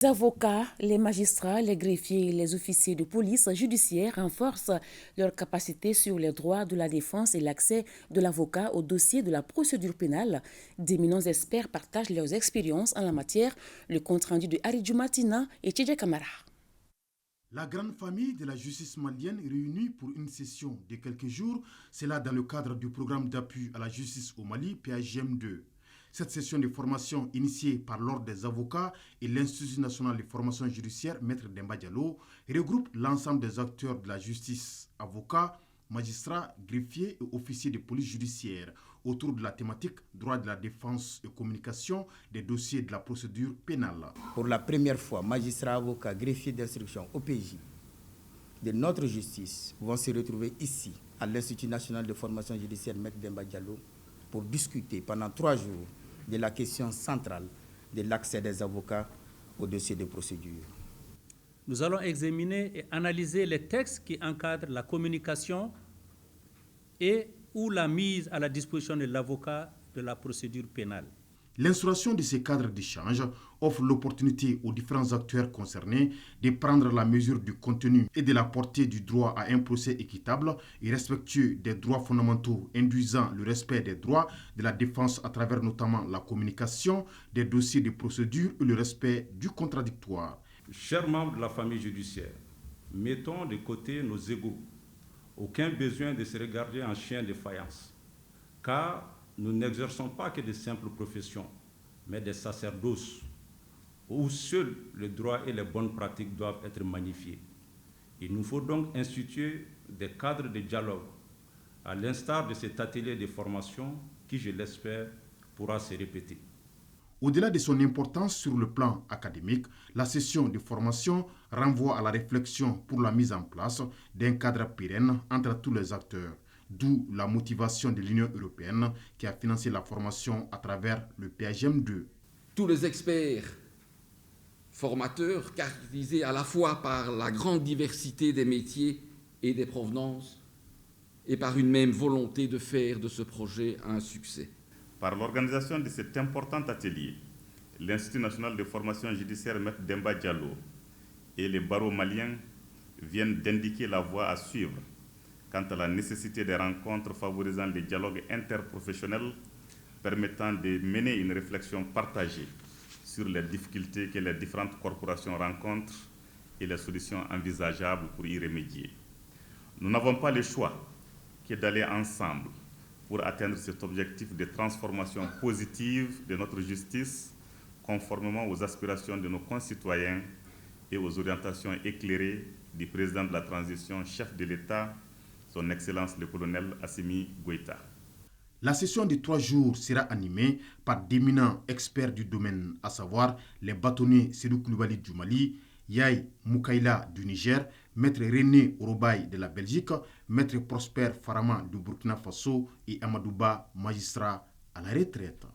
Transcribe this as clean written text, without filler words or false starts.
Les avocats, les magistrats, les greffiers et les officiers de police judiciaire renforcent leurs capacités sur les droits de la défense et l'accès de l'avocat au dossier de la procédure pénale. D'éminents experts partagent leurs expériences en la matière. Le compte-rendu de Aridju Matina et Tidje Kamara. La grande famille de la justice malienne réunie pour une session de quelques jours, c'est là dans le cadre du programme d'appui à la justice au Mali, PAGM2. Cette session de formation initiée par l'Ordre des avocats et l'Institut national de formation judiciaire, Maître Demba Diallo, regroupe l'ensemble des acteurs de la justice, avocats, magistrats, greffiers et officiers de police judiciaire, autour de la thématique droit de la défense et communication des dossiers de la procédure pénale. Pour la première fois, magistrats, avocats, greffiers d'instruction, OPJ de notre justice vont se retrouver ici, à l'Institut national de formation judiciaire, Maître Demba Diallo, pour discuter pendant 3 jours de la question centrale de l'accès des avocats au dossier de procédure. Nous allons examiner et analyser les textes qui encadrent la communication et ou la mise à la disposition de l'avocat de la procédure pénale. L'instauration de ces cadres d'échange offre l'opportunité aux différents acteurs concernés de prendre la mesure du contenu et de la portée du droit à un procès équitable et respectueux des droits fondamentaux, induisant le respect des droits de la défense à travers notamment la communication des dossiers de procédure et le respect du contradictoire. Chers membres de la famille judiciaire, mettons de côté nos égos. Aucun besoin de se regarder en chien de faïence, car nous n'exerçons pas que de simples professions, mais des sacerdoces, où seuls le droit et les bonnes pratiques doivent être magnifiés. Il nous faut donc instituer des cadres de dialogue, à l'instar de cet atelier de formation qui, je l'espère, pourra se répéter. Au-delà de son importance sur le plan académique, la session de formation renvoie à la réflexion pour la mise en place d'un cadre pérenne entre tous les acteurs, d'où la motivation de l'Union européenne qui a financé la formation à travers le PAGM2. Tous les experts formateurs, caractérisés à la fois par la grande diversité des métiers et des provenances, et par une même volonté de faire de ce projet un succès. Par l'organisation de cet important atelier, l'Institut national de formation judiciaire Maître Demba Diallo et les barreaux maliens viennent d'indiquer la voie à suivre quant à la nécessité des rencontres favorisant les dialogues interprofessionnels permettant de mener une réflexion partagée sur les difficultés que les différentes corporations rencontrent et les solutions envisageables pour y remédier. Nous n'avons pas le choix que d'aller ensemble pour atteindre cet objectif de transformation positive de notre justice, conformément aux aspirations de nos concitoyens et aux orientations éclairées du président de la transition, chef de l'État, son Excellence le colonel Assimi Goïta. La session de 3 jours sera animée par d'éminents experts du domaine, à savoir les bâtonniers Sédou Koulibaly du Mali, Yaye Moukaïla du Niger, Maître René Orobaï de la Belgique, Maître Prosper Farama du Burkina Faso et Amadouba, magistrat à la retraite.